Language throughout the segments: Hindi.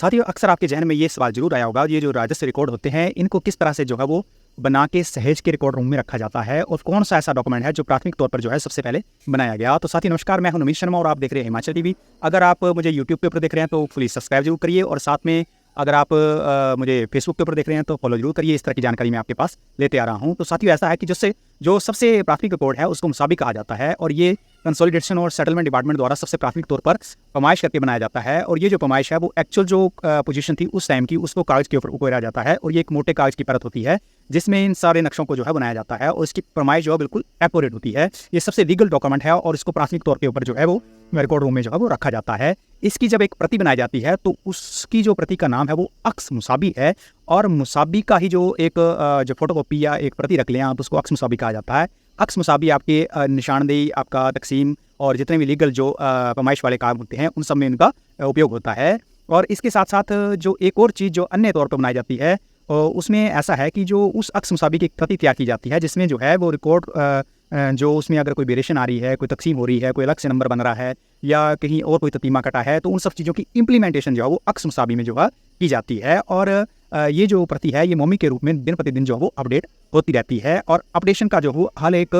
साथियों, अक्सर आपके जहन में ये सवाल जरूर आया होगा, ये जो राजस्व रिकॉर्ड होते हैं इनको किस तरह से जो है वो बना के सहेज के रिकॉर्ड रूम में रखा जाता है और कौन सा ऐसा डॉक्यूमेंट है जो प्राथमिक तौर पर जो है सबसे पहले बनाया गया। तो साथी नमस्कार, मैं हूं नमित शर्मा और आप देख रहे हैं हिमाचल टीवी। अगर आप मुझे यूट्यूब के ऊपर देख रहे हैं तो प्लीज़ सब्सक्राइब जरूर करिए और साथ में अगर आप मुझे फेसबुक के ऊपर देख रहे हैं तो फॉलो जरूर करिए। इस तरह की जानकारी मैं आपके पास लेते आ रहा हूं। तो साथियों, ऐसा है कि जो सबसे प्राथमिक रिकॉर्ड है उसको मुसाबी कहा जाता है और ये कंसोलिडेशन और सेटलमेंट डिपार्टमेंट द्वारा सबसे प्राथमिक तौर पर पैमाइश करके बनाया जाता है। और ये जो पैमाइश है वो एक्चुअल जो पोजीशन थी उस टाइम की उसको कागज़ के ऊपर उकेरा जाता है और ये एक मोटे कागज़ की परत होती है जिसमें इन सारे नक्शों को जो है बनाया जाता है और इसकी पैमाइश जो है बिल्कुल एक्यूरेट होती है। ये सबसे लीगल डॉक्यूमेंट है और इसको प्राथमिक तौर के ऊपर जो है वो रिकॉर्ड रूम में जो है वो रखा जाता है। इसकी जब एक प्रति बनाई जाती है तो उसकी जो प्रति का नाम है वो अक्स मुसाबी है और मुसाबी का ही जो एक जो फोटोकॉपी या एक प्रति रख लें आप उसको अक्स मुसाबी कहा जाता है। अक्स मुसाबी आपके निशानदेही, आपका तकसीम और जितने भी लीगल जो पैमाइश वाले काम होते हैं उन सब में इनका उपयोग होता है। और इसके साथ साथ जो एक और चीज़ जो अन्य तौर पर बनाई जाती है उसमें ऐसा है कि जो उस अक्स मुसाबी की प्रति तैयार की जाती है जिसमें जो है वो रिकॉर्ड जो उसमें अगर कोई वेरिएशन आ रही है, कोई तकसीम हो रही है, कोई अलग से नंबर बन रहा है या कहीं और कोई ततीमा कटा है तो उन सब चीज़ों की इम्प्लीमेंटेशन जो है वो अक्स मुसाबी में जो है की जाती है। और ये जो प्रति है ये मोमी के रूप में दिन प्रतिदिन जो है वो अपडेट होती रहती है और अपडेशन का जो वो हर एक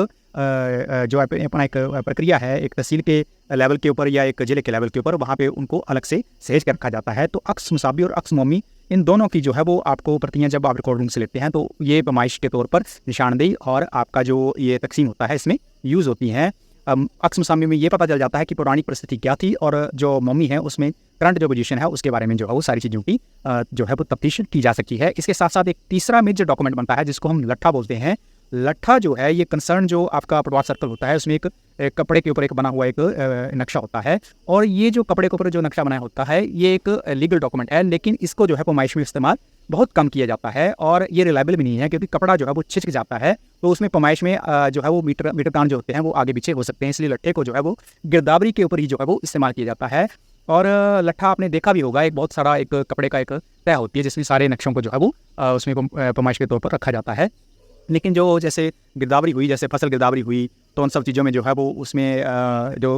जो अपना एक प्रक्रिया है एक तहसील के लेवल के ऊपर या एक जिले के लेवल के ऊपर वहाँ पे उनको अलग से सहेज कर रखा जाता है। तो अक्स मुसाबी और अक्स मोमी इन दोनों की जो है वो आपको प्रतियां जब आप रिकॉर्ड रूम से लेते हैं तो ये पैमाइश के तौर पर निशानदेही और आपका जो ये तकसीम होता है इसमें यूज़ होती हैं। अक्स मुसाबी में ये पता चल जाता है कि पुरानी परिस्थिति क्या थी और जो मोमी है उसमें करंट जो पोजीशन है उसके बारे में जो है वो सारी चीज़ों की जो है वो तफ्तीश की जा सकती है। इसके साथ साथ एक तीसरा मेजर डॉक्यूमेंट बनता है जिसको हम लट्ठा बोलते हैं। लट्ठा जो है ये कंसर्न जो आपका पटवार सर्कल होता है उसमें एक कपड़े के ऊपर एक बना हुआ एक नक्शा होता है और ये जो कपड़े के ऊपर जो नक्शा बनाया होता है ये एक लीगल डॉक्यूमेंट है लेकिन इसको जो है पैमाइश में इस्तेमाल बहुत कम किया जाता है और ये रिलायबल भी नहीं है क्योंकि कपड़ा जो है वो छिचक जाता है तो उसमें पैमाइश में जो है वो मीटर कान जो होते हैं वो आगे पीछे हो सकते हैं। इसलिए लट्ठे को जो है वो गिरदावरी के ऊपर ही जो है वो इस्तेमाल किया जाता है। और लट्ठा आपने देखा भी होगा, एक बहुत सारा एक कपड़े का एक तय होती है जिसमें सारे नक्शों को जो है वो उसमें पैमाइश के तौर पर रखा जाता है। लेकिन जो जैसे गिरदावरी हुई, जैसे फसल गिरदावरी हुई तो उन सब चीज़ों में जो है वो उसमें जो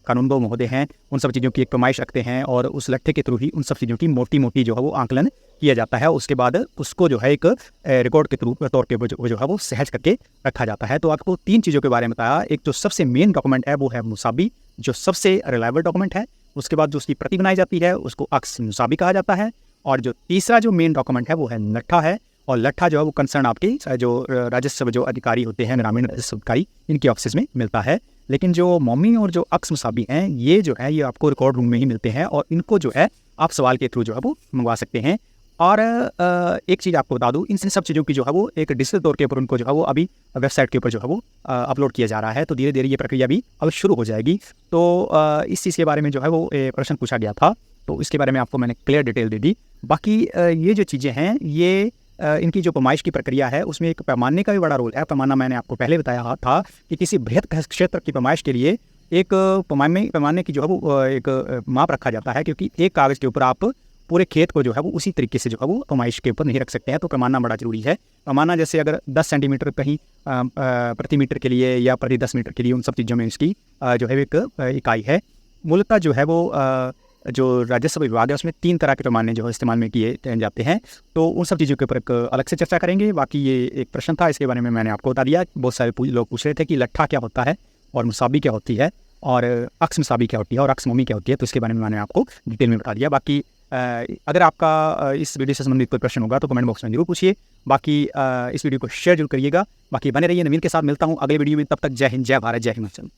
कानूनगो महोदय हैं उन सब चीज़ों की एक पैमाइश रखते हैं और उस लट्ठे के थ्रू ही उन सब चीज़ों की मोटी मोटी जो है वो आंकलन किया जाता है। उसके बाद उसको जो है एक रिकॉर्ड के तौर पे जो है वो सहज करके रखा जाता है। तो आपको तीन चीज़ों के बारे में बताया। एक जो सबसे मेन डॉक्यूमेंट है वो है मुसाबी जो सबसे रिलायबल डॉक्यूमेंट है। उसके बाद जो उसकी प्रति बनाई जाती है उसको अक्स मुसाबी कहा जाता है और जो तीसरा जो मेन डॉक्यूमेंट है वो है लट्ठा है। और लट्ठा जो है वो कंसर्न आपके जो राजस्व जो अधिकारी होते हैं, ग्रामीण राजस्व अधिकारी, इनके ऑफिस में मिलता है। लेकिन जो मोमी और जो अक्स मुसाबी हैं ये जो है ये आपको रिकॉर्ड रूम में ही मिलते हैं और इनको जो है आप सवाल के थ्रू जो है वो मंगवा सकते हैं। और एक चीज़ आपको बता दूं, इन सब चीज़ों की जो है वो एक डिजिटल तौर के ऊपर उनको जो है वो अभी वेबसाइट के ऊपर जो है वो अपलोड किया जा रहा है। तो धीरे धीरे ये प्रक्रिया भी अब शुरू हो जाएगी। तो इस चीज़ के बारे में जो है वो प्रश्न पूछा गया था तो इसके बारे में आपको मैंने क्लियर डिटेल दे दी। बाकी ये जो चीज़ें हैं ये इनकी जो पैमाइश की प्रक्रिया है उसमें एक पैमाने का भी बड़ा रोल है। पैमाना मैंने आपको पहले बताया था कि किसी बृहत क्षेत्र की पैमाइश के लिए एक पैमाने की जो है वो एक माप रखा जाता है क्योंकि एक कागज़ के ऊपर आप पूरे खेत को जो है वो उसी तरीके से जो है वो पैमाइश के ऊपर नहीं रख सकते हैं। तो पैमाना बड़ा जरूरी है। पैमाना जैसे अगर 10 सेंटीमीटर कहीं प्रति मीटर के लिए या प्रति 10 मीटर के लिए उन सब चीज़ों में इसकी जो है एक इकाई है। मूलतः जो है वो जो राजस्व विभाग है उसमें 3 तरह के पैमाने जो है इस्तेमाल में किए जाते हैं। तो उन सब चीज़ों के ऊपर एक अलग से चर्चा करेंगे। बाकी ये एक प्रश्न था, इसके बारे में मैंने आपको बता दिया। बहुत सारे लोग पूछ रहे थे कि लट्ठा क्या होता है और मुसाबी क्या होती है और अक्स मुसाबी क्या होती है और अक्स मोमी क्या होती है। तो इसके बारे में मैंने आपको डिटेल में बता दिया। बाकी अगर आपका इस वीडियो से संबंधित कोई प्रश्न होगा तो कमेंट बॉक्स में जरूर पूछिए। बाकी इस वीडियो को शेयर जरूर करिएगा। बाकी बने रहिए, नवीन के साथ मिलता हूँ अगले वीडियो में। तब तक जय हिंद, जय भारत, जय हिमाचल।